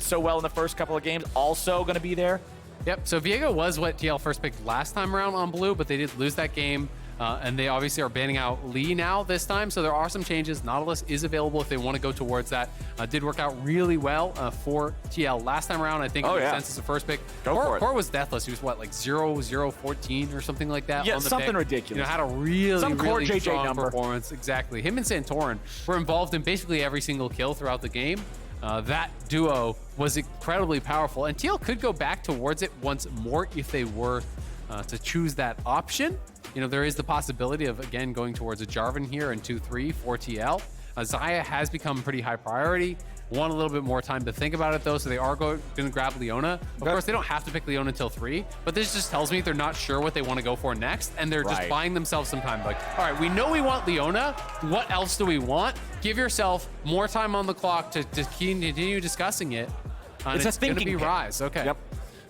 so well in the first couple of games, also going to be there. Yep, so Viego was what TL first picked last time around on blue, but they did lose that game. And they obviously are banning out Lee now this time, so there are some changes. Nautilus is available if they want to go towards that. Did work out really well for TL last time around. I think it makes sense as the first pick. Core was deathless. He was what, like 0-0-14 or something like that? Yeah, on the something pick. ridiculous. You know, had a really CoreJJ strong number. performance. Exactly. Him and Santorin were involved in basically every single kill throughout the game. That duo was incredibly powerful, and TL could go back towards it once more if they were to choose that option. You know, there is the possibility of, again, going towards a Jarvan here in 2-3 for TL. Xayah has become pretty high priority. Want a little bit more time to think about it, though, so they are going to grab Leona. Of course, they don't have to pick Leona until 3, but this just tells me they're not sure what they want to go for next, and they're just buying themselves some time. Like, all right, we know we want Leona. What else do we want? Give yourself more time on the clock to continue discussing it. It's going to be Ryze. Okay. Yep.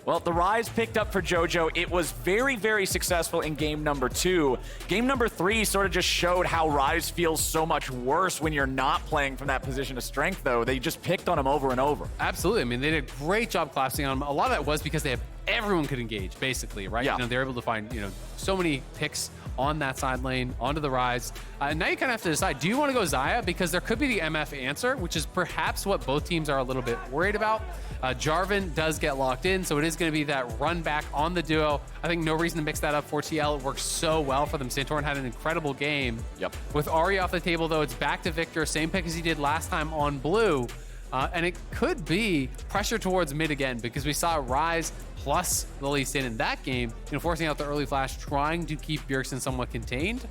Well, the Ryze picked up for Jojo. It was very, very successful in game number 2. Game number 3 sort of just showed how Ryze feels so much worse when you're not playing from that position of strength, though. They just picked on him over and over. Absolutely. I mean, they did a great job collapsing on him. A lot of that was because they have everyone could engage, basically, right? Yeah. You know, they're able to find, you know, so many picks on that side lane, onto the Ryze. Now you kind of have to decide, do you want to go Xayah? Because there could be the MF answer, which is perhaps what both teams are a little bit worried about. Jarvan does get locked in, so it is going to be that run back on the duo. I think no reason to mix that up for TL. It works so well for them. Santorin had an incredible game. Yep. With Ahri off the table, though, it's back to Viktor, same pick as he did last time on blue. And it could be pressure towards mid again, because we saw Ryze plus the Lee Sin in that game, you know, forcing out the early flash, trying to keep Bjergsen somewhat contained.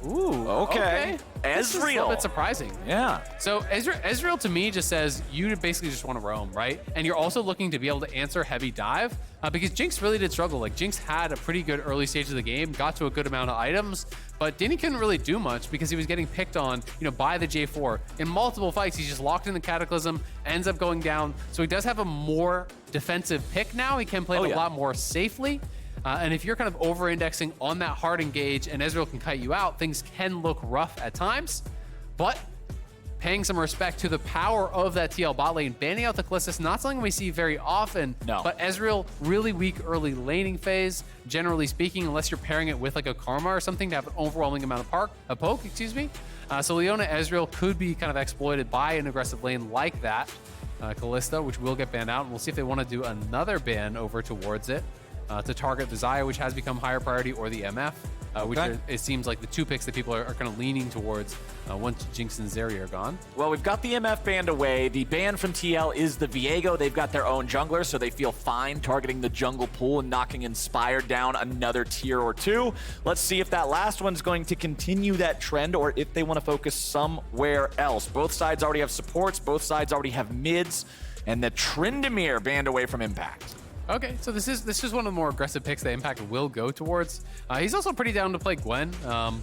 Ooh, okay. Ezreal. This is a little bit surprising. Yeah. So Ezreal to me just says you basically just want to roam, right? And you're also looking to be able to answer heavy dive because Jinx really did struggle. Like Jinx had a pretty good early stage of the game, got to a good amount of items, but Denny couldn't really do much because he was getting picked on, you know, by the J4 in multiple fights. He's just locked in the Cataclysm, ends up going down. So he does have a more defensive pick now. He can play it a lot more safely. And if you're kind of over-indexing on that hard engage and Ezreal can kite you out, things can look rough at times. But paying some respect to the power of that TL bot lane, banning out the Callistus, not something we see very often. No. But Ezreal, really weak early laning phase, generally speaking, unless you're pairing it with like a Karma or something to have an overwhelming amount of poke, excuse me. So Leona Ezreal could be kind of exploited by an aggressive lane like that. Callisto, which will get banned out, and we'll see if they want to do another ban over towards it. To target the Xayah, which has become higher priority, or the MF, which it seems like the two picks that people are kind of leaning towards once Jinx and Zeri are gone. Well, we've got the MF banned away. The ban from TL is the Viego. They've got their own jungler, so they feel fine targeting the jungle pool and knocking Inspired down another tier or 2. Let's see if that last one's going to continue that trend or if they want to focus somewhere else. Both sides already have supports. Both sides already have mids. And the Tryndamere banned away from Impact. Okay, so this is one of the more aggressive picks that Impact will go towards. He's also pretty down to play Gwen,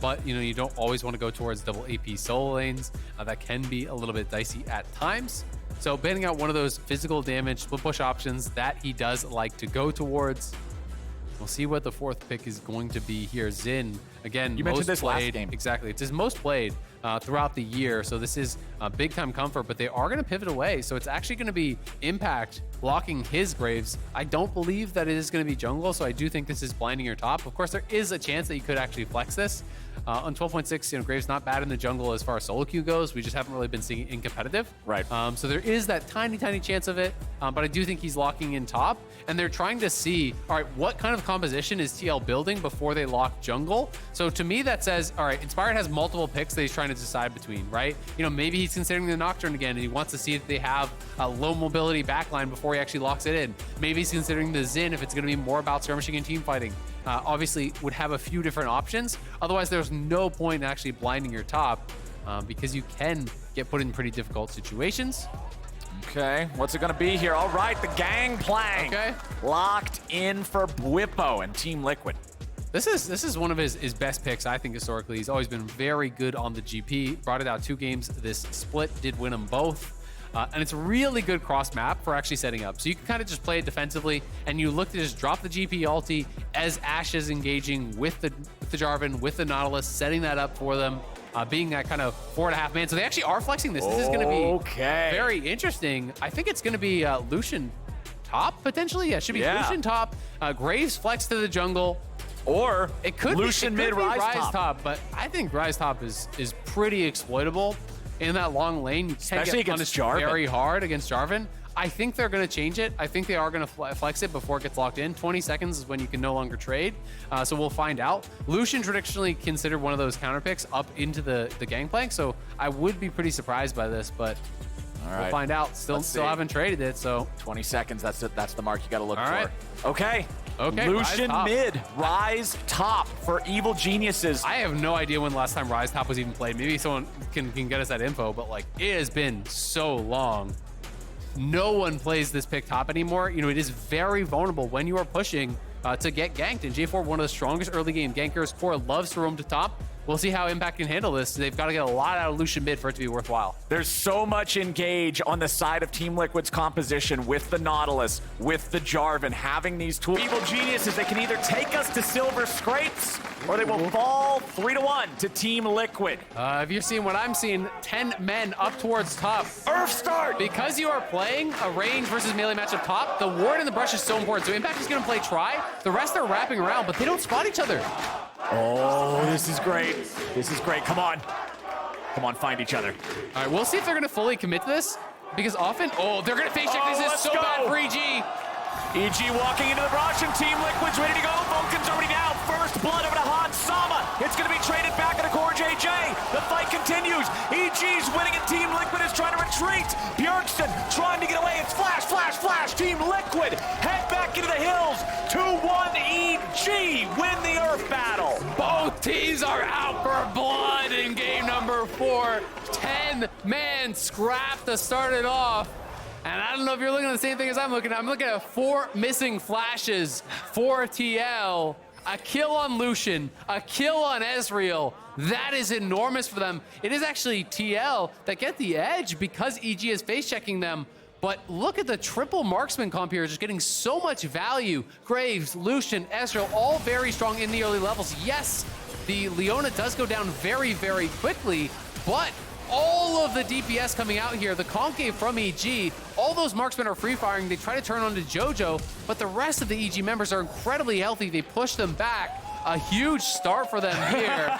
but you know, you don't always want to go towards double AP solo lanes. That can be a little bit dicey at times. So banning out one of those physical damage split push options that he does like to go towards. We'll see what the fourth pick is going to be here. Xin, again, you mentioned this played, last game. Exactly, it's his most played throughout the year, so this is big time comfort, but they are going to pivot away, so it's actually going to be Impact blocking his Graves. I don't believe that it is going to be jungle, so I do think this is blinding your top. Of course, there is a chance that you could actually flex this. On 12.6, you know, Graves not bad in the jungle as far as solo queue goes. We just haven't really been seeing it in competitive. Right. So there is that tiny chance of it, but I do think he's locking in top, and they're trying to see, all right, what kind of composition is TL building before they lock jungle? So to me, that says, all right, Inspired has multiple picks that he's trying to decide between, right? You know, maybe he's considering the Nocturne again, and he wants to see if they have a low mobility backline before he actually locks it in. Maybe he's considering the Xin if it's going to be more about skirmishing and team fighting. Obviously, would have a few different options. Otherwise, there's no point in actually blinding your top because you can get put in pretty difficult situations. Okay, what's it going to be here? All right, the Gangplank. Okay. Locked in for Bwipo and Team Liquid. This is one of his best picks, I think, historically. He's always been very good on the GP. Brought it out 2 games. This split did win them both. And it's a really good cross map for actually setting up. So you can kind of just play it defensively, and you look to just drop the GP ulti as Ashe is engaging with the Jarvan, with the Nautilus, setting that up for them. being that kind of 4.5 man. So they actually are flexing this. This is going to be very interesting. I think it's going to be Lucian top, potentially. Yeah, it should be Lucian top. Graves flex to the jungle. Or it could Lucian mid, Ryze top. But I think Ryze top is pretty exploitable in that long lane. You especially against Jarvan. Very hard against Jarvan. I think they're going to change it. I think they are going to flex it before it gets locked in. 20 seconds is when you can no longer trade. So we'll find out. Lucian traditionally considered one of those counter picks up into the Gangplank. So I would be pretty surprised by this, but we'll find out. Still haven't traded it. So 20 seconds. That's it. That's the mark you got to look for. Right. Okay. Lucian mid, Ryze top for Evil Geniuses. I have no idea when the last time Ryze top was even played. Maybe someone can get us that info, but like it has been so long. No one plays this pick top anymore. You know, it is very vulnerable when you are pushing to get ganked. And J4, one of the strongest early game gankers. Core loves to roam to top. We'll see how Impact can handle this. They've got to get a lot out of Lucian mid for it to be worthwhile. There's so much engage on the side of Team Liquid's composition with the Nautilus, with the Jarvan, having these tools. Evil Geniuses, they can either take us to silver scrapes or they will fall 3-1 to Team Liquid. If you're seeing what I'm seeing, 10 men up towards top. Earth start! Because you are playing a range versus melee matchup top, the ward and the brush is so important. So Impact is going to play try. The rest are wrapping around, but they don't spot each other. Oh, this is great. This is great. Come on. Come on, find each other. All right, we'll see if they're going to fully commit to this. Because often, they're going to face check. This is so bad for EG. EG walking into the brush and Team Liquid's ready to go. Vulcan's already down. First blood over to Han Sama. It's going to be traded back into CoreJJ. The fight continues. EG's winning and Team Liquid is trying to retreat. Bjergsen trying to get away. It's flash, flash, flash. Team Liquid head back into the hills. 2-1 EG win the Earth battle. Both teams are out for blood in game number 4. 10-man scrap to start it off. And I don't know if you're looking at the same thing as I'm looking at. I'm looking at 4 missing flashes for TL. A kill on Lucian, a kill on Ezreal. That is enormous for them. It is actually TL that get the edge because EG is face checking them. But look at the triple marksman comp here, just getting so much value. Graves, Lucian, Ezreal, all very strong in the early levels. Yes, the Leona does go down very, very quickly, but all of the DPS coming out here, the concave from EG, all those marksmen are free firing. They try to turn on to Jojo, but the rest of the EG members are incredibly healthy. They push them back. A huge start for them here.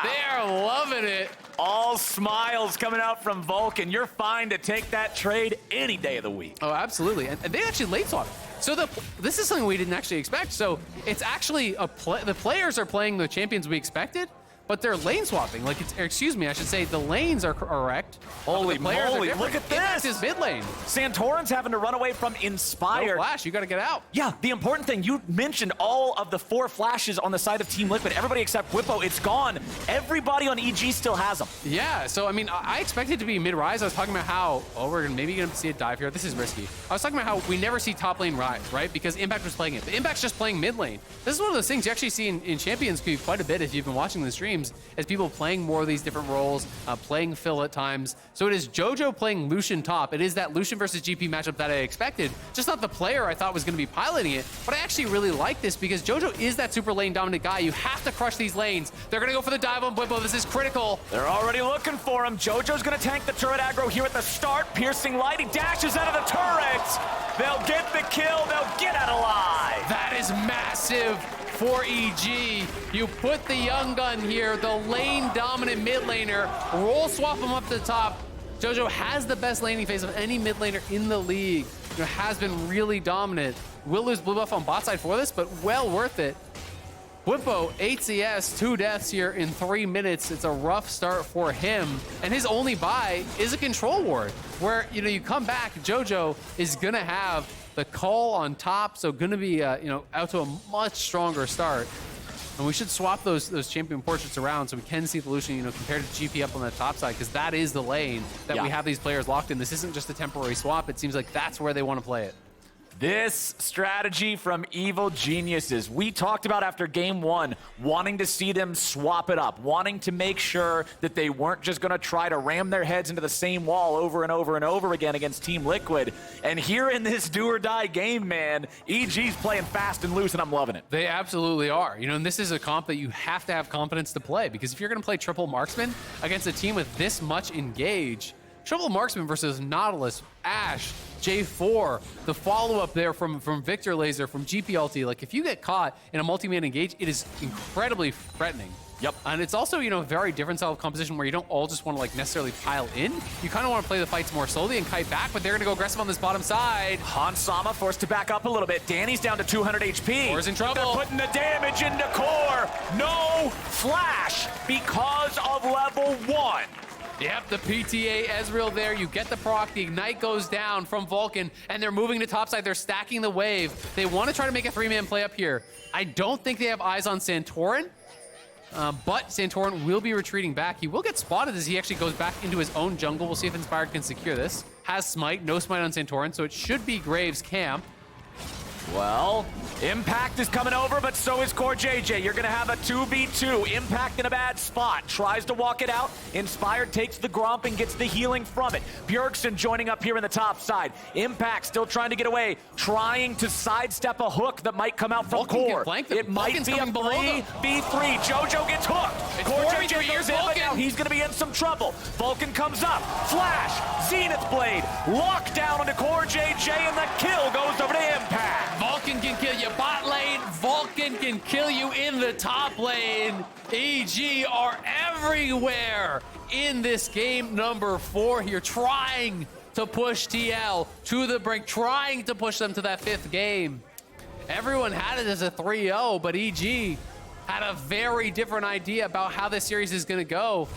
They are loving it. All smiles coming out from Vulcan. You're fine to take that trade any day of the week. Oh, absolutely. And they actually late swap. So this is something we didn't actually expect. So it's actually the players are playing the champions we expected, but they're lane swapping. Like, excuse me, I should say the lanes are correct. Holy moly, look at this. Impact is mid lane. Santorin's having to run away from Inspire. No flash, you gotta get out. Yeah, the important thing, you mentioned all of the 4 flashes on the side of Team Liquid. Everybody except Bwipo, it's gone. Everybody on EG still has them. Yeah, so I mean, I expected it to be mid-Ryze. I was talking about how, we're maybe gonna see a dive here. This is risky. I was talking about how we never see top lane Ryze, right? Because Impact was playing it. But Impact's just playing mid lane. This is one of those things you actually see in Champions quite a bit if you've been watching the streams, as people playing more of these different roles, playing Phil at times. So it is Jojo playing Lucian top. It is that Lucian versus GP matchup that I expected. Just not the player I thought was going to be piloting it. But I actually really like this because Jojo is that super lane dominant guy. You have to crush these lanes. They're going to go for the dive on Bwipo. This is critical. They're already looking for him. Jojo's going to tank the turret aggro here at the start. Piercing light. He dashes out of the turret. They'll get the kill. They'll get out alive. That is massive for EG. You put the young gun here, the lane dominant mid laner, roll swap him up to the top. Jojo has the best laning phase of any mid laner in the league. You know, has been really dominant. Will lose blue buff on bot side for this, but well worth it. Bwipo, 8 CS, 2 deaths here in 3 minutes. It's a rough start for him. And his only buy is a control ward, where, you know, you come back, Jojo is gonna have the call on top, so gonna be, out to a much stronger start. And we should swap those champion portraits around so we can see the Lucian, compared to GP up on the top side, because that is the lane that we have these players locked in. This isn't just a temporary swap. It seems like that's where they want to play it. This strategy from Evil Geniuses. We talked about after game one, wanting to see them swap it up, wanting to make sure that they weren't just going to try to ram their heads into the same wall over and over and over again against Team Liquid. And here in this do or die game, man, EG's playing fast and loose, and I'm loving it. They absolutely are. You know, and this is a comp that you have to have confidence to play, because if you're going to play triple marksman against a team with this much engage, triple marksman versus Nautilus, Ashe, J4, the follow-up there from Viktor Laser, from GPLT, like if you get caught in a multi-man engage, it is incredibly threatening. Yep. And it's also, you know, a very different style of composition where you don't all just want to like necessarily pile in. You kind of want to play the fights more slowly and kite back, but they're going to go aggressive on this bottom side. Hansama forced to back up a little bit. Danny's down to 200 HP. Core's in trouble. They're putting the damage into Core. No flash because of level 1. Yep, the PTA Ezreal there. You get the proc, the ignite goes down from Vulcan, and they're moving to topside. They're stacking the wave. They want to try to make a 3-man play up here. I don't think they have eyes on Santorin, but Santorin will be retreating back. He will get spotted as he actually goes back into his own jungle. We'll see if Inspired can secure this. Has smite, no smite on Santorin, so it should be Graves' camp. Well, Impact is coming over, but so is CoreJJ. You're going to have a 2v2. Impact in a bad spot. Tries to walk it out. Inspired takes the Gromp and gets the healing from it. Bjergsen joining up here in the top side. Impact still trying to get away. Trying to sidestep a hook that might come out from Vulcan Core. can flank them. It might Vulcan's be a coming below them. 3v3. Jojo gets hooked. It's CoreJJ 4v3. goes in, but now he's going to be in some trouble. Vulcan comes up. Flash. Zenith Blade. Lockdown onto CoreJJ, and the kill goes over to Impact. Vulcan can kill you bot lane. Vulcan can kill you in the top lane. EG are everywhere in this game number 4 here, trying to push TL to the brink, trying to push them to that 5th game. Everyone had it as a 3-0, but EG had a very different idea about how this series is going to go.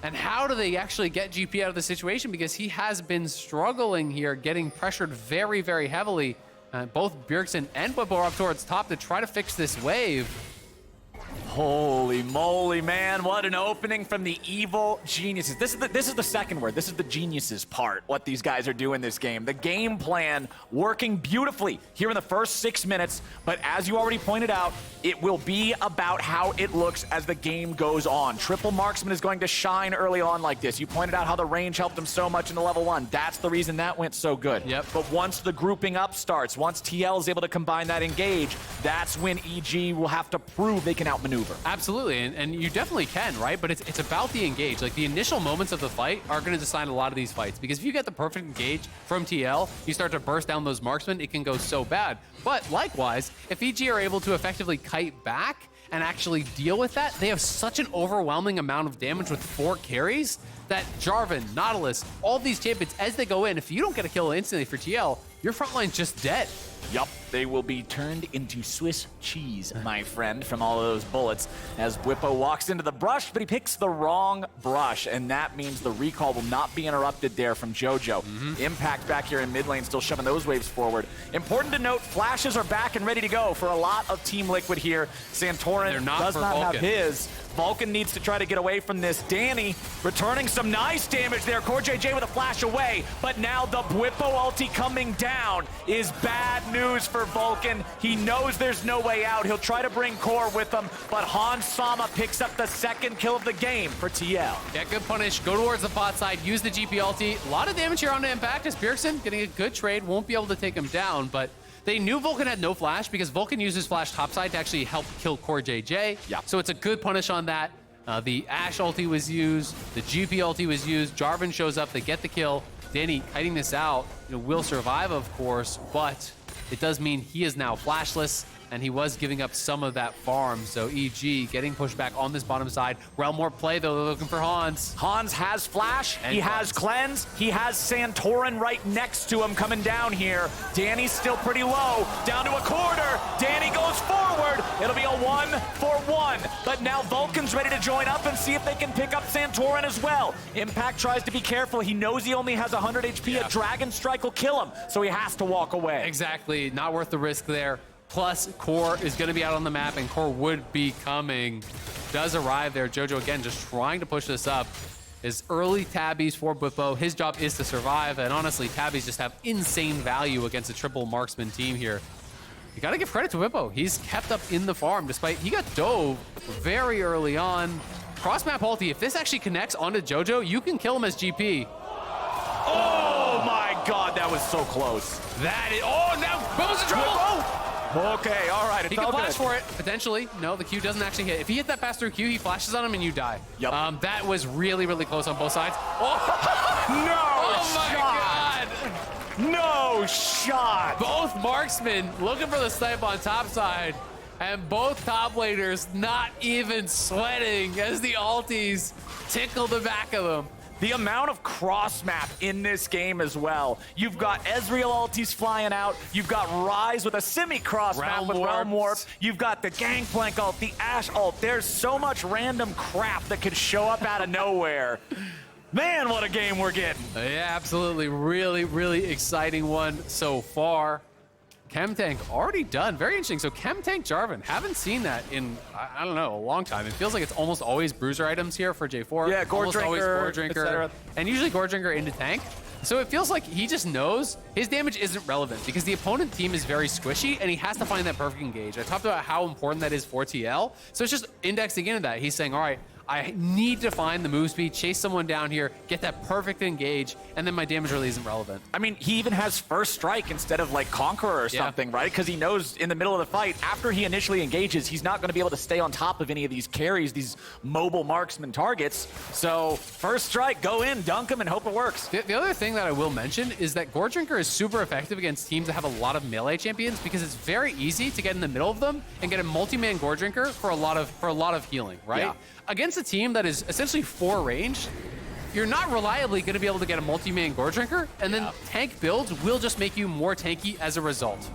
And how do they actually get GP out of the situation? Because he has been struggling here, getting pressured very, very heavily. Both Bjergsen and Bwipo are up towards top to try to fix this wave. Holy moly, man. What an opening from the Evil Geniuses. This is the second word. This is the geniuses part, what these guys are doing this game. The game plan working beautifully here in the first 6 minutes, but as you already pointed out, it will be about how it looks as the game goes on. Triple Marksman is going to shine early on like this. You pointed out how the range helped him so much in the level 1. That's the reason that went so good. Yep. But once the grouping up starts, once TL is able to combine that engage, that's when EG will have to prove they can outmaneuver. Absolutely, and you definitely can, right? But it's about the engage. Like, the initial moments of the fight are going to decide a lot of these fights, because if you get the perfect engage from TL, you start to burst down those marksmen, it can go so bad. But likewise, if EG are able to effectively kite back and actually deal with that, they have such an overwhelming amount of damage with 4 carries that Jarvan, Nautilus, all these champions, as they go in, if you don't get a kill instantly for TL, your front line's just dead. Yup, they will be turned into Swiss cheese, my friend, from all of those bullets, as Bwipo walks into the brush, but he picks the wrong brush, and that means the recall will not be interrupted there from Jojo. Impact back here in mid lane, still shoving those waves forward. Important to note, flashes are back and ready to go for a lot of Team Liquid here. Santorin does not have his. Vulcan needs to try to get away from this. Danny returning some nice damage there. CoreJJ with a flash away, but now the Bwipo ulti coming down is bad news for Vulcan. He knows there's no way out. He'll try to bring Core with him, but Hansama picks up the 2nd kill of the game for TL. Get good punish, go towards the bot side, use the GP ulti. A lot of damage here on the Impact as Bjergsen getting a good trade. Won't be able to take him down, but they knew Vulcan had no flash because Vulcan uses flash topside to actually help kill CoreJJ. Yeah. So it's a good punish on that. The Ashe ulti was used, the GP ulti was used, Jarvan shows up, they get the kill. Danny kiting this out, will survive, of course, but it does mean he is now flashless, and he was giving up some of that farm. So EG getting pushed back on this bottom side. Relmore play, though, they're looking for Hans. Hans has flash, And he has cleanse, he has Santorin right next to him coming down here. Danny's still pretty low, down to a quarter. Danny goes forward. It'll be a 1-for-1. But now Vulcan's ready to join up and see if they can pick up Santorin as well. Impact tries to be careful. He knows he only has 100 HP. Yeah. A Dragon Strike will kill him, so he has to walk away. Exactly, not worth the risk there. Plus, Core is going to be out on the map, and Core would be coming. Does arrive there. Jojo, again, just trying to push this up. is early tabbies for Bwipo. His job is to survive, and honestly, tabbies just have insane value against a triple marksman team here. You gotta give credit to Bwipo. He's kept up in the farm despite he got dove very early on. Cross-map ulti, if this actually connects onto Jojo, you can kill him as GP. Oh my God, that was so close. That is, oh, now Bwipo's in trouble! Okay, all right, He can flash for it, potentially. No, the Q doesn't actually hit. If he hit that pass through Q, he flashes on him and you die. Yep. That was really, really close on both sides. Oh, No my shot. God! No shot! Both marksmen looking for the snipe on top side, and both top laners not even sweating as the ultis tickle the back of them. The amount of cross-map in this game as well. You've got Ezreal ultis flying out. You've got Ryze with a semi-cross-map with Realm Warp. You've got the Gangplank ult, the Ashe ult. There's so much random crap that could show up out of nowhere. Man, what a game we're getting. Yeah, absolutely. Really, really exciting one so far. Chemtank already done. Very interesting. So Chemtank Jarvan, haven't seen that in, I don't know, a long time. It feels like it's almost always bruiser items here for J4. Yeah, Gore almost Drinker, always Gore Drinker, and usually Gore Drinker into tank. So it feels like he just knows his damage isn't relevant because the opponent team is very squishy and he has to find that perfect engage. I talked about how important that is for TL. So it's just indexing into that. He's saying, all right, I need to find the move speed, chase someone down here, get that perfect engage, and then my damage really isn't relevant. I mean, he even has first strike instead of like Conqueror or something, right? Because he knows in the middle of the fight, after he initially engages, he's not going to be able to stay on top of any of these carries, these mobile marksman targets. So first strike, go in, dunk him, and hope it works. The other thing that I will mention is that Gore Drinker is super effective against teams that have a lot of melee champions because it's very easy to get in the middle of them and get a multi-man Gore Drinker for a lot of healing, right? Yeah. Against a team that is essentially 4 range, you're not reliably going to be able to get a multi-man Gore Drinker, and then tank builds will just make you more tanky as a result.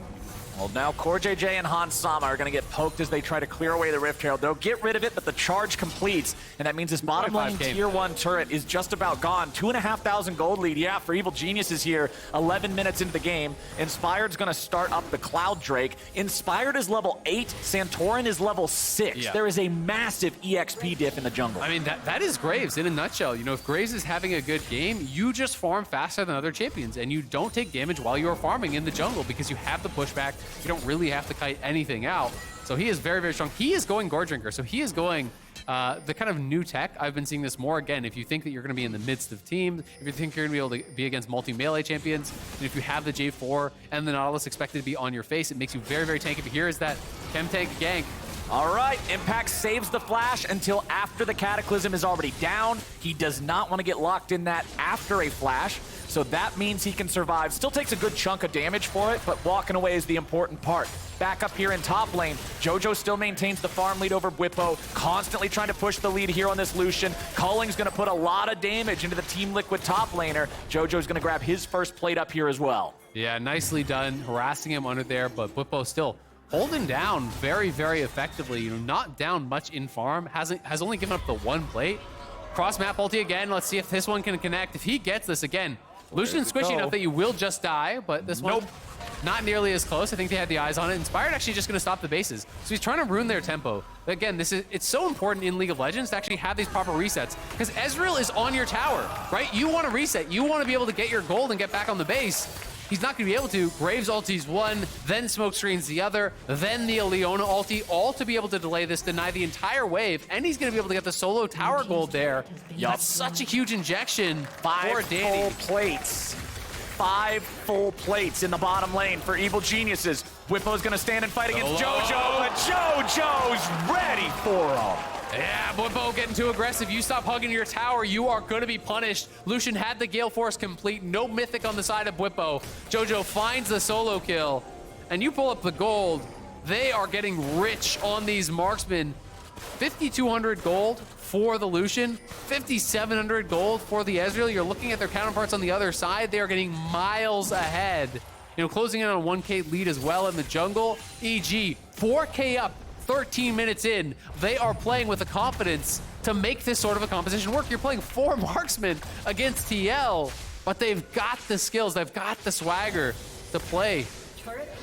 Well, now CoreJJ and Hans Sama are going to get poked as they try to clear away the Rift Herald. They'll get rid of it, but the charge completes, and that means this bottom lane tier 1 turret is just about gone. 2,500 gold lead, yeah, for Evil Geniuses here. 11 minutes into the game. Inspired's going to start up the Cloud Drake. Inspired is level 8. Santorin is level 6. Yeah. There is a massive EXP diff in the jungle. I mean, that is Graves in a nutshell. You know, if Graves is having a good game, you just farm faster than other champions, and you don't take damage while you are farming in the jungle because you have the pushback. You don't really have to kite anything out. So he is very, very strong. He is going Gore Drinker. So he is going the kind of new tech. I've been seeing this more. Again, if you think that you're going to be in the midst of teams, if you think you're going to be able to be against multi-melee champions, and if you have the J4 and the Nautilus expected to be on your face, it makes you very, very tanky. But here is that Chemtank gank. All right, Impact saves the flash until after the Cataclysm is already down. He does not want to get locked in that after a flash, so that means he can survive. Still takes a good chunk of damage for it, but walking away is the important part. Back up here in top lane, Jojo still maintains the farm lead over Bwipo, constantly trying to push the lead here on this Lucian. Culling's going to put a lot of damage into the Team Liquid top laner. Jojo's going to grab his first plate up here as well. Yeah, nicely done, harassing him under there, but Bwipo still holding down very, very effectively. You know, not down much in farm, has only given up the 1 plate. Cross map ulti again. Let's see if this one can connect. If he gets this again, Lucian's squishy enough that you will just die, but this one not nearly as close. I think they had the eyes on it. Inspired actually just going to stop the bases. So he's trying to ruin their tempo. Again, it's so important in League of Legends to actually have these proper resets because Ezreal is on your tower, right? You want to reset. You want to be able to get your gold and get back on the base. He's not going to be able to. Graves ulti's 1, then smoke screens the other, then the Leona ulti, all to be able to delay this, deny the entire wave, and he's going to be able to get the solo tower gold there. That's such a huge injection for Danny. 5 full plates. 5 full plates in the bottom lane for Evil Geniuses. Bwipo's going to stand and fight against Jojo, but Jojo's ready for him. Yeah, Bwipo getting too aggressive. You stop hugging your tower, you are going to be punished. Lucian had the Gale Force complete. No Mythic on the side of Bwipo. Jojo finds the solo kill, and you pull up the gold. They are getting rich on these marksmen. 5,200 gold for the Lucian, 5,700 gold for the Ezreal. You're looking at their counterparts on the other side. They are getting miles ahead. You know, closing in on a 1K lead as well in the jungle. EG, 4K up. 13 minutes in, they are playing with the confidence to make this sort of a composition work. You're playing 4 marksmen against TL, but they've got the skills, they've got the swagger to play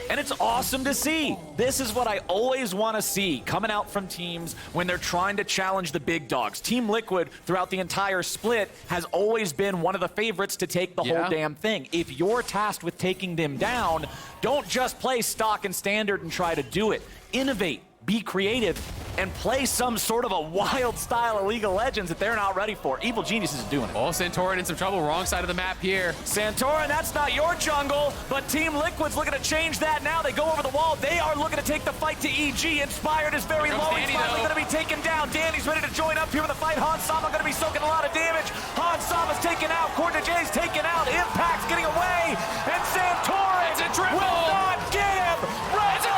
And it's awesome to see. This is what I always want to see coming out from teams when they're trying to challenge the big dogs. Team Liquid, throughout the entire split, has always been one of the favorites to take the whole damn thing. If you're tasked with taking them down, don't just play stock and standard and try to do it. Innovate. Be creative, and play some sort of a wild style of League of Legends that they're not ready for. Evil Geniuses is doing it. Oh, Santorin in some trouble. Wrong side of the map here. Santorin, that's not your jungle, but Team Liquid's looking to change that now. They go over the wall. They are looking to take the fight to EG. Inspired is very low. He's finally going to be taken down. Danny's ready to join up here with the fight. Han Sama going to be soaking a lot of damage. Han Sama's taken out. CoreJJ's taken out. Impact's getting away. And Santorin will not get him. It's a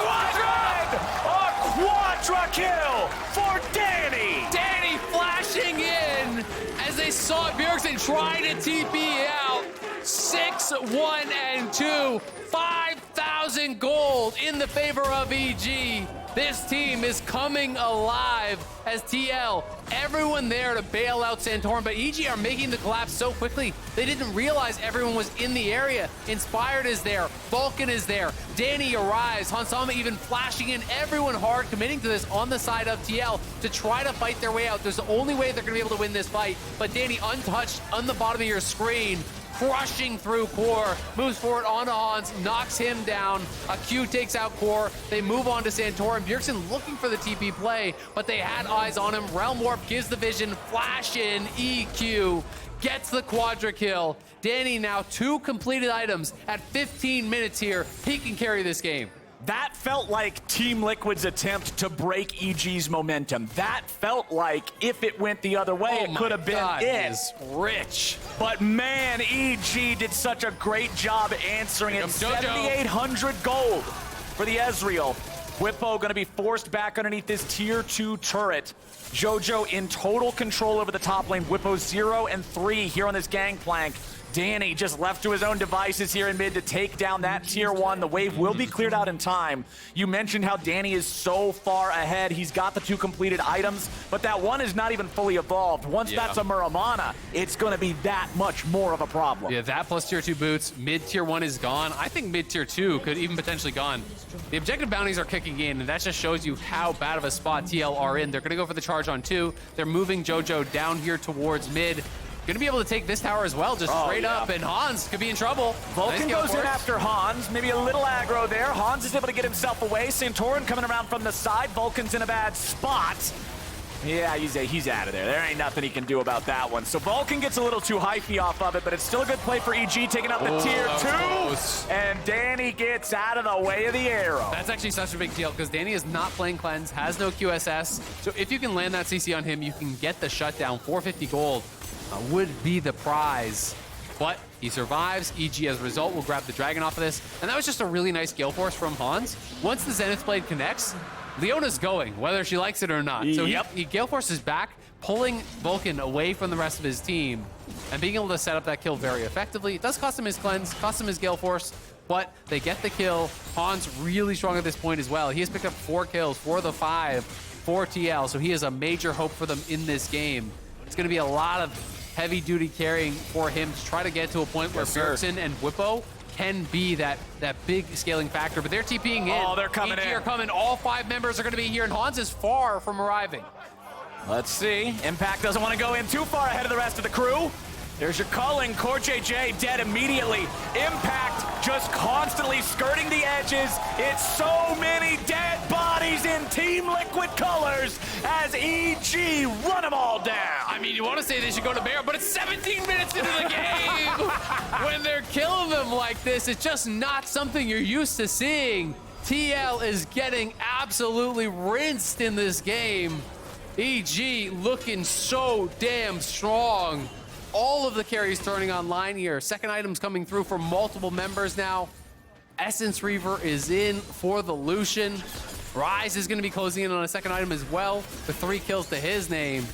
quadra kill for Danny! Danny flashing in as they saw Bjergsen try to TP out. 6-1-2, 5,000 gold in the favor of EG. This team is coming alive as TL. Everyone there to bail out Santorin, but EG are making the collapse so quickly, they didn't realize everyone was in the area. Inspired is there, Vulcan is there, Danny Ryze, Hansama even flashing in, everyone hard committing to this on the side of TL to try to fight their way out. There's the only way they're gonna be able to win this fight, but Danny untouched on the bottom of your screen, crushing through Core, moves forward onto Hans, knocks him down. A Q takes out Core. They move on to Santorin. Bjergsen looking for the TP play, but they had eyes on him. Realm Warp gives the vision, flash in, EQ, gets the quadra kill. Danny now 2 completed items at 15 minutes here. He can carry this game. That felt like Team Liquid's attempt to break EG's momentum. That felt like if it went the other way, it could have been it. Is rich. But man, EG did such a great job answering it. 7,800 gold for the Ezreal. Bwipo going to be forced back underneath this tier 2 turret. Jojo in total control over the top lane. Bwipo 0 and 3 here on this Gangplank. Danny just left to his own devices here in mid to take down that tier 1. The wave will be cleared out in time. You mentioned how Danny is so far ahead. He's got the 2 completed items, but that 1 is not even fully evolved. Once that's a Muramana, it's going to be that much more of a problem. Yeah, that plus tier 2 boots. Mid tier 1 is gone. I think mid tier 2 could even potentially gone. The objective bounties are kicking in, and that just shows you how bad of a spot TL are in. They're going to go for the charge on 2. They're moving Jojo down here towards mid. Gonna be able to take this tower as well, just straight up, and Hans could be in trouble. Vulcan goes in after Hans, maybe a little aggro there. Hans is able to get himself away. Santorin coming around from the side. Vulcan's in a bad spot. Yeah, he's out of there. There ain't nothing he can do about that one. So Vulcan gets a little too hypey off of it, but it's still a good play for EG, taking out the tier 2. And Danny gets out of the way of the arrow. That's actually such a big deal because Danny is not playing Cleanse, has no QSS. So if you can land that CC on him, you can get the shutdown. 450 gold. Would be the prize, but he survives. EG as a result will grab the dragon off of this, and that was just a really nice gale force from Hans. Once the Zenith Blade connects, Leona's going, whether she likes it or not. So he gale forces back, pulling Vulcan away from the rest of his team, and being able to set up that kill very effectively. It does cost him his cleanse, cost him his gale force, but they get the kill. Hans really strong at this point as well. He has picked up 4 kills, 4 of the 5 for TL, so he is a major hope for them in this game. It's going to be a lot of heavy duty carrying for him to try to get to a point where Bjergsen and Bwipo can be that big scaling factor, but they're TPing in. Oh, they're coming in. Are coming. All 5 members are going to be here, and Hans is far from arriving. Let's see. Impact doesn't want to go in too far ahead of the rest of the crew. There's your culling. CoreJJ dead immediately. Impact just constantly skirting the edges. It's so many dead bodies in Team Liquid colors as EG run them all down. I mean, you want to say they should go to Bear, but it's 17 minutes into the game. When they're killing them like this, it's just not something you're used to seeing. TL is getting absolutely rinsed in this game. EG looking so damn strong. All of the carries turning online here. Second item's coming through for multiple members now. Essence Reaver is in for the Lucian. Ryze is going to be closing in on a second item as well, with 3 kills to his name.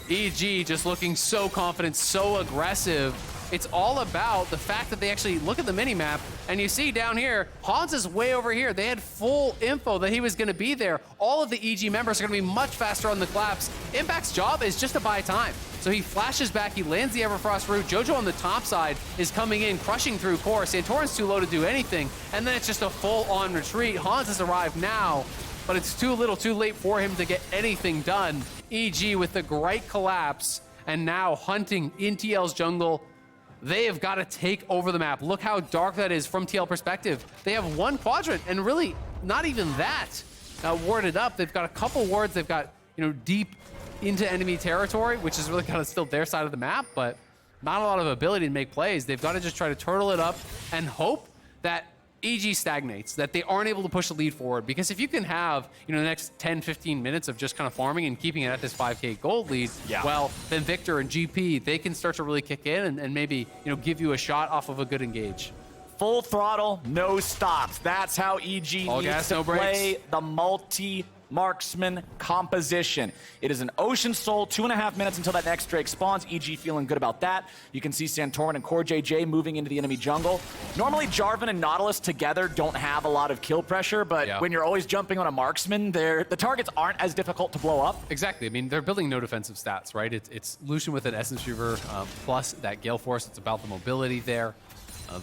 EG just looking so confident, so aggressive. It's all about the fact that they actually look at the mini-map, and you see down here, Hans is way over here. They had full info that he was going to be there. All of the EG members are going to be much faster on the collapse. Impact's job is just to buy time. So he flashes back, he lands the Everfrost root. Jojo on the top side is coming in, crushing through core. Santorin's too low to do anything, and then it's just a full-on retreat. Hans has arrived now, but it's too little, too late for him to get anything done. EG with the great collapse, and now hunting in TL's jungle. They have got to take over the map. Look how dark that is from TL perspective. They have one quadrant, and really not even that warded up. They've got a couple wards. They've got, you know, deep into enemy territory, which is really kind of still their side of the map, but not a lot of ability to make plays. They've got to just try to turtle it up and hope that EG stagnates, that they aren't able to push the lead forward. Because if you can have, you know, the next 10, 15 minutes of just kind of farming and keeping it at this 5K gold lead, well, then Viktor and GP, they can start to really kick in and maybe, you know, give you a shot off of a good engage. Full throttle, no stops. That's how EG All needs gas, to no brakes. play the multi-marksman composition. It is an Ocean Soul, 2.5 minutes until that next Drake spawns. EG feeling good about that. You can see Santorin and CoreJJ moving into the enemy jungle. Normally, Jarvan and Nautilus together don't have a lot of kill pressure, but when you're always jumping on a marksman, the targets aren't as difficult to blow up. Exactly. I mean, they're building no defensive stats, right? It's Lucian with an Essence Reaver plus that Gale Force. It's about the mobility there.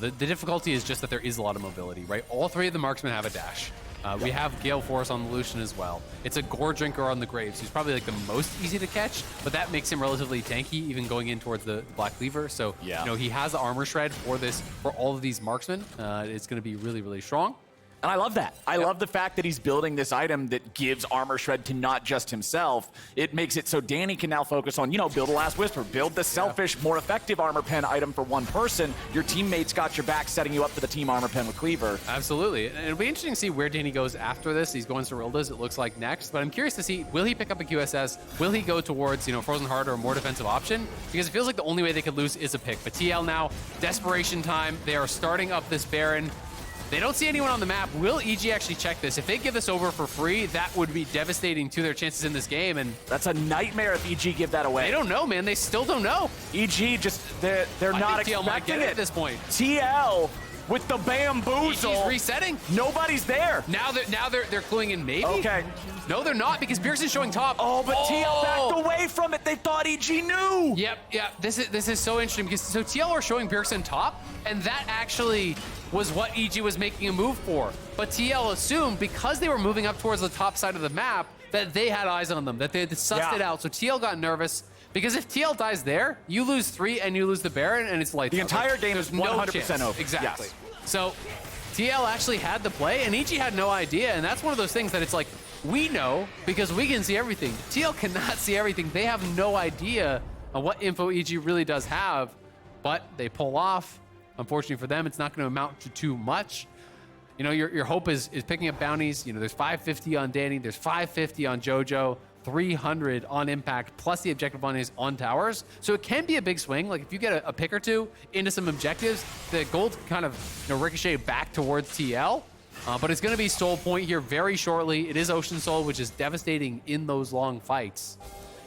The difficulty is just that there is a lot of mobility, right? All three of the marksmen have a dash. We have Gale Force on the Lucian as well. It's a Gore Drinker on the Graves, who's probably like the most easy to catch, but that makes him relatively tanky, even going in towards the Black Cleaver. So, you know, he has the armor shred for all of these marksmen. It's going to be really, really strong. And I love that. I love the fact that he's building this item that gives armor shred to not just himself. It makes it so Danny can now focus on, you know, build a Last Whisper, build the selfish, more effective armor pen item for one person. Your teammates got your back, setting you up for the team armor pen with Cleaver. Absolutely. And it'll be interesting to see where Danny goes after this. He's going Zerilda's, it looks like, next. But I'm curious to see, will he pick up a QSS? Will he go towards, you know, Frozen Heart or a more defensive option? Because it feels like the only way they could lose is a pick. But TL now, desperation time. They are starting up this Baron. They don't see anyone on the map. Will EG actually check this? If they give this over for free, that would be devastating to their chances in this game. And that's a nightmare if EG give that away. They don't know, man. They still don't know. EG just, they're not expecting TL might get it at this point. TL with the bamboozle. EG's resetting. Nobody's there. Now they're cluing in maybe? Okay. No, they're not, because Bjergsen's showing top. Oh, but TL backed away from it. They thought EG knew. Yep. This is so interesting, because so TL are showing Bjergsen top, and that actually was what EG was making a move for. But TL assumed, because they were moving up towards the top side of the map, that they had eyes on them, that they had sussed it out. So TL got nervous, because if TL dies there, you lose 3 and you lose the Baron, and it's lights The out. entire game is 100% over. Exactly. Yes. So TL actually had the play, and EG had no idea, and that's one of those things that it's like, we know because we can see everything. TL cannot see everything. They have no idea on what info EG really does have, but they pull off. Unfortunately for them, it's not going to amount to too much. You know, your hope is picking up bounties. You know, there's 550 on Danny, there's 550 on Jojo, 300 on Impact, plus the objective bounties on towers. So it can be a big swing. Like if you get a pick or two into some objectives, the gold can kind of, you know, ricochet back towards TL. But it's going to be Soul Point here very shortly. It is Ocean Soul, which is devastating in those long fights.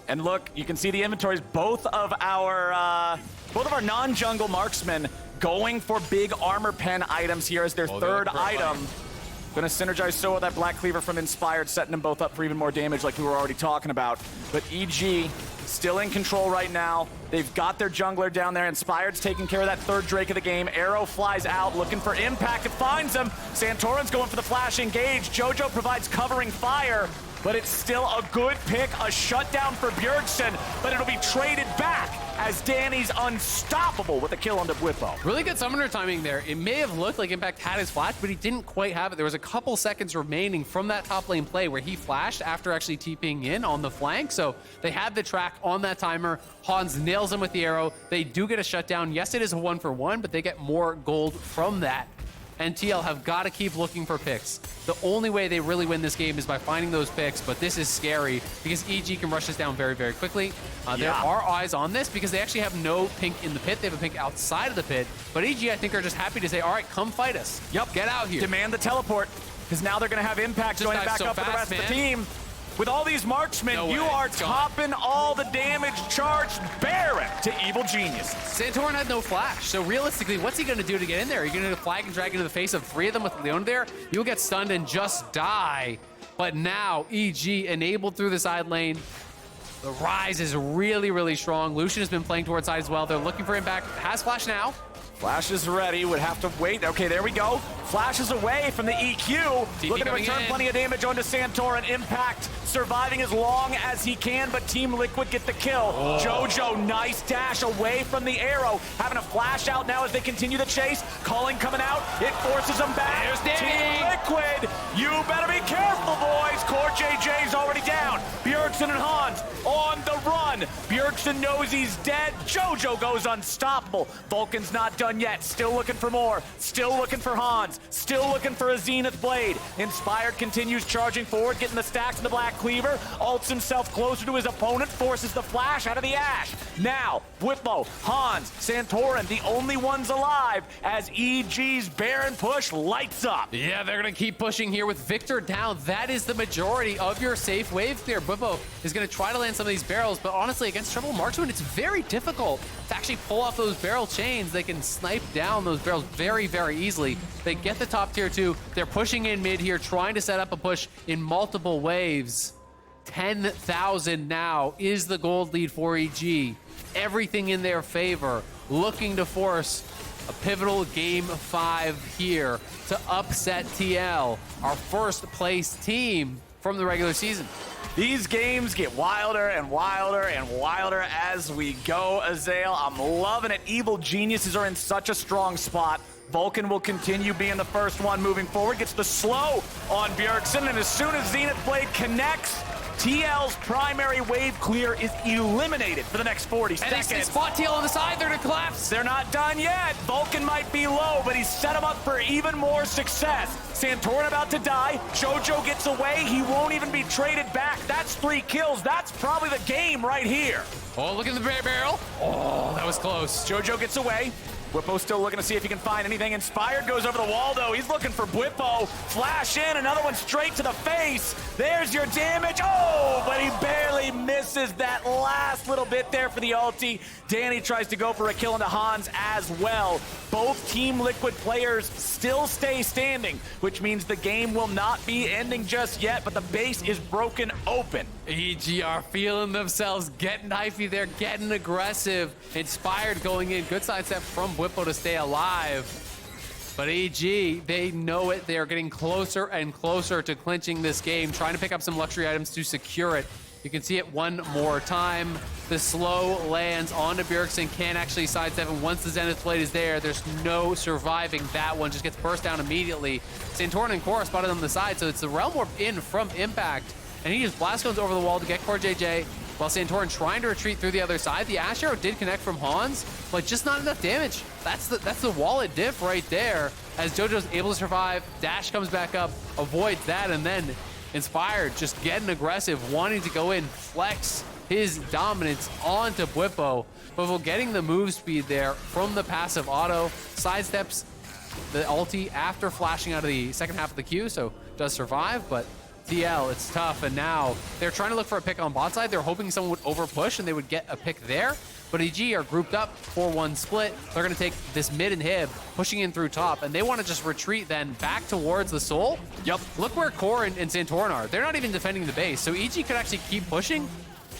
And look, you can see the inventories. Both of our non-jungle marksmen going for big armor pen items here as their third item. Gonna synergize so with that Black Cleaver from Inspired, setting them both up for even more damage like we were already talking about. But EG still in control right now. They've got their jungler down there. Inspired's taking care of that third Drake of the game. Arrow flies out, looking for Impact. It finds him. Santorin's going for the flash engage. Jojo provides covering fire, but it's still a good pick, a shutdown for Bjergsen, but it'll be traded back as Danny's unstoppable with a kill on the Bwipo. Really good summoner timing there. It may have looked like Impact had his flash, but he didn't quite have it. There was a couple seconds remaining from that top lane play where he flashed after actually TPing in on the flank. So they had the track on that timer. Hans nails him with the arrow. They do get a shutdown. Yes, it is a 1-for-1, but they get more gold from that. And TL have got to keep looking for picks. The only way they really win this game is by finding those picks, but this is scary because EG can rush this down very, very quickly. There are eyes on this because they actually have no pink in the pit. They have a pink outside of the pit, but EG, I think, are just happy to say, all right, come fight us. Yep, get out here. Demand the teleport, because now they're going to have Impact joining back up for the rest of the team. With all these marksmen, No way. you are It's gone. topping all the damage charged Baron to Evil Genius. Santorin had no flash, so realistically, what's he gonna do to get in there? Are you gonna flag and drag into the face of 3 of them with Leona there? You'll get stunned and just die. But now, EG enabled through the side lane. The Ryze is really, really strong. Lucian has been playing towards side as well. They're looking for impact. Has flash now. Flash is ready, would have to wait. Okay, there we go. Flash is away from the EQ. Looking to return plenty of damage onto Santorin. Impact surviving as long as he can, but Team Liquid get the kill. Jojo, nice dash away from the arrow. Having a flash out now as they continue the chase. Calling coming out. It forces them back. There's Team Liquid, you better be careful, boys. CoreJJ's already down. Bjergsen and Hans on the run. Bjergsen knows he's dead. Jojo goes unstoppable. Vulcan's not done yet. Still looking for more. Still looking for Hans. Still looking for a Zenith Blade. Inspired continues charging forward, getting the stacks in the Black Cleaver. Ults himself closer to his opponent, forces the flash out of the Ashe. Now, Bwipo, Hans, Santorin, the only ones alive as EG's Baron push lights up. Yeah, they're gonna keep pushing here with Viktor down. That is the majority of your safe wave clear. Bwipo is gonna try to land some of these barrels, but honestly, against triple marksman, it's very difficult to actually pull off those barrel chains. They can snipe down those barrels very, very easily. They get the top tier 2. They're pushing in mid here, trying to set up a push in multiple waves. 10,000 now is the gold lead for EG. Everything in their favor, looking to force a pivotal game 5 here to upset TL, our first place team from the regular season. These games get wilder and wilder and wilder as we go, Azael. I'm loving it. Evil Geniuses are in such a strong spot. Vulcan will continue being the first one moving forward. Gets the slow on Bjergsen, and as soon as Zenith Blade connects, TL's primary wave clear is eliminated for the next 40 seconds. And they spot TL on the side, they're gonna collapse. They're not done yet. Vulcan might be low, but he's set him up for even more success. Santorin about to die. Jojo gets away. He won't even be traded back. That's 3 kills. That's probably the game right here. Oh, look at the barrel. Oh, that was close. Jojo gets away. Bwipo still looking to see if he can find anything. Inspired goes over the wall, though. He's looking for Bwipo. Flash in, another one straight to the face. There's your damage. Oh, but he barely misses that last little bit there for the ulti. Danny tries to go for a kill into Hans as well. Both Team Liquid players still stay standing, which means the game will not be ending just yet, but the base is broken open. EG are feeling themselves, getting knifey there, getting aggressive. Inspired going in. Good sidestep from Bwipo to stay alive. But EG, they know it. They are getting closer and closer to clinching this game, trying to pick up some luxury items to secure it. You can see it one more time. The slow lands onto Bjergsen, can't actually sidestep him. Once the Zenith Blade is there, there's no surviving that one. Just gets burst down immediately. Santorin and Core spotted on the side, so it's the Realm Warp in from Impact. And he just blast goes over the wall to get CoreJJ, while Santorin trying to retreat through the other side. The Ashe arrow did connect from Hans, but just not enough damage. That's the wallet diff right there. As Jojo's able to survive, Dash comes back up, avoids that, and then Inspired just getting aggressive, wanting to go in, flex his dominance onto Bwipo. Bwipo getting the move speed there from the passive auto, sidesteps the ulti after flashing out of the second half of the queue, so does survive, but TL, it's tough, and now they're trying to look for a pick on bot side. They're hoping someone would overpush and they would get a pick there, but EG are grouped up 4-1 split. They're gonna take this mid inhib, pushing in through top, and they wanna just retreat then back towards the Soul. Yep. Look where Core and Santorin are. They're not even defending the base, so EG could actually keep pushing.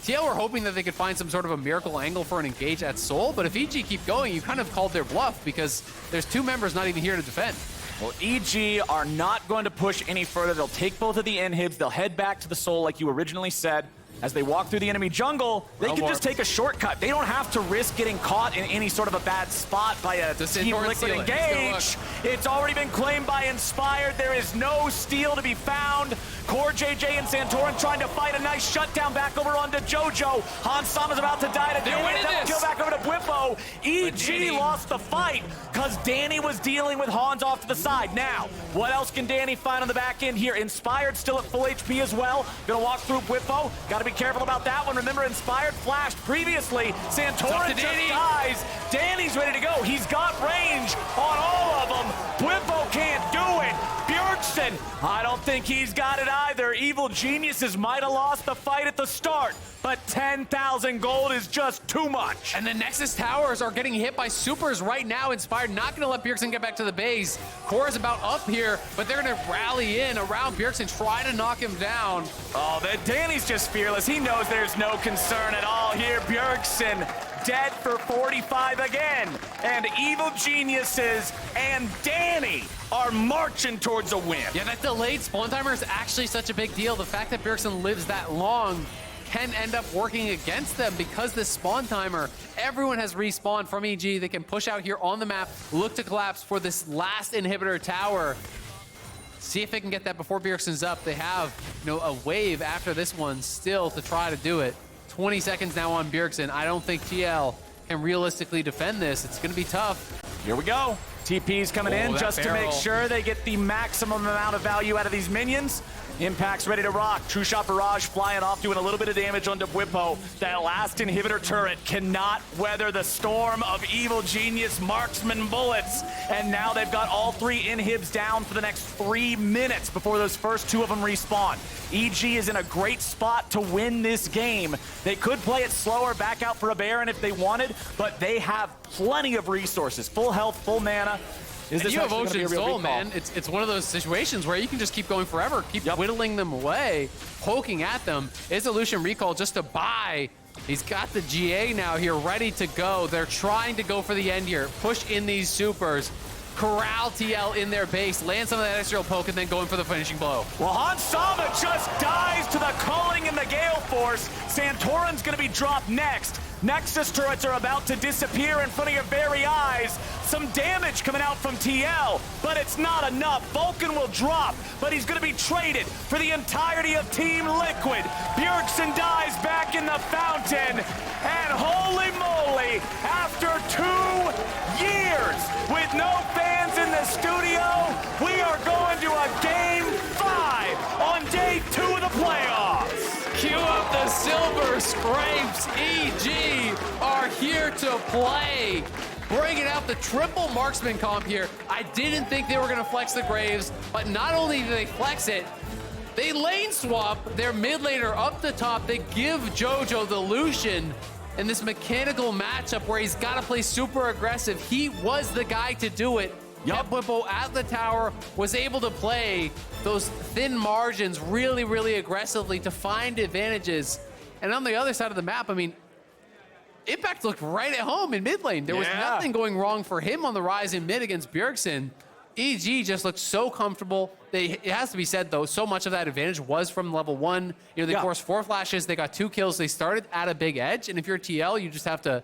TL were hoping that they could find some sort of a miracle angle for an engage at Soul, but if EG keep going, you kind of called their bluff because there's 2 members not even here to defend. Well, EG are not going to push any further. They'll take both of the inhibs. They'll head back to the Soul like you originally said. As they walk through the enemy jungle, they can just take a shortcut. They don't have to risk getting caught in any sort of a bad spot by a Team Liquid engage. It's already been claimed by Inspired. There is no steal to be found. CoreJJ and Santorin trying to fight a nice shutdown back over onto Jojo. Hans Sama's about to die to do it. Kill back over to Bwipo. EG lost the fight because Danny was dealing with Hans off to the side. Now, what else can Danny find on the back end here? Inspired still at full HP as well. Gonna walk through Bwipo. Gotta be careful about that one. Remember, Inspired flashed previously. Santorin just dies. Danny's ready to go. He's got range on all of them. Bwipo can't do it. Bjergsen Bjergsen, I don't think he's got it either. Evil Geniuses might have lost the fight at the start, but 10,000 gold is just too much. And the Nexus towers are getting hit by supers right now. Inspired not going to let Bjergsen get back to the base. Core is about up here, but they're going to rally in around Bjergsen, try to knock him down. Oh, Danny's just fearless. He knows there's no concern at all here. Bjergsen dead for 45 again. And Evil Geniuses and Danny are marching towards a win. Yeah, that delayed spawn timer is actually such a big deal. The fact that Bjergsen lives that long can end up working against them because this spawn timer, everyone has respawned from EG. They can push out here on the map, look to collapse for this last inhibitor tower. See if they can get that before Bjergsen's up. They have, a wave after this one still to try to do it. 20 seconds now on Bjergsen. I don't think TL can realistically defend this. It's going to be tough. Here we go. TP's coming in just to make sure they get the maximum amount of value out of these minions. Impact's ready to rock. True Shot Barrage flying off, doing a little bit of damage onto Bwipo. That last inhibitor turret cannot weather the storm of Evil Genius marksman bullets. And now they've got all 3 inhibs down for the next 3 minutes before those first 2 of them respawn. EG is in a great spot to win this game. They could play it slower, back out for a Baron if they wanted, but they have plenty of resources. Full health, full mana. And you have Ocean Soul, man. It's one of those situations where you can just keep going forever, keep whittling them away, poking at them. Is a Lucian recall just to buy. He's got the GA now here ready to go. They're trying to go for the end here, push in these supers, corral TL in their base, land some of that Ezreal poke, and then go in for the finishing blow. Well, Hansama just dies to the culling and the Gale Force. Santorin's going to be dropped next. Nexus turrets are about to disappear in front of your very eyes. Some damage coming out from TL, but it's not enough. Vulcan will drop, but he's going to be traded for the entirety of Team Liquid. Bjergsen dies back in the fountain, and holy moly, after 2 years with no fans in the studio, we are going to a Game 5 on day 2 of the playoffs. Cue up the silver scrapes. EG are here to play. Bringing out the triple marksman comp here. I didn't think they were going to flex the Graves, but not only do they flex it, they lane swap their mid laner up the top. They give Jojo the Lucian in this mechanical matchup where he's got to play super aggressive. He was the guy to do it. Bwipo at the tower was able to play those thin margins really, really aggressively to find advantages. And on the other side of the map, I mean, Impact looked right at home in mid lane. There was nothing going wrong for him on the Ryze in mid against Bjergsen. EG just looked so comfortable. It has to be said, though, so much of that advantage was from level 1. They forced 4 flashes. They got 2 kills. They started at a big edge. And if you're TL, you just have to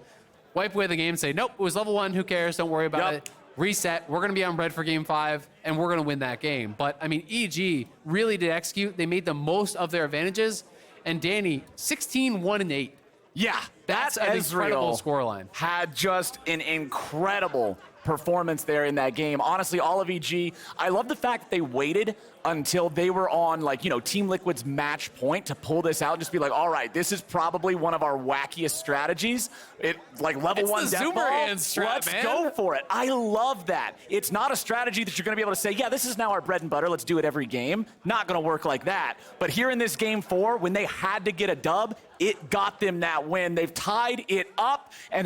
wipe away the game and say, nope, it was level 1. Who cares? Don't worry about it. Reset. We're going to be on red for game 5, and we're going to win that game. But, I mean, EG really did execute. They made the most of their advantages. And Danny, 16-1-8. Yeah, that's an incredible scoreline. Had just an incredible performance there in that game. Honestly, all of EG, I love the fact that they waited until they were on, Team Liquid's match point to pull this out and just be like, all right, this is probably one of our wackiest strategies. Level 1 death ball, let's go for it. I love that. It's not a strategy that you're going to be able to say, yeah, this is now our bread and butter, let's do it every game. Not going to work like that. But here in this game 4, when they had to get a dub, it got them that win. They've tied it up and have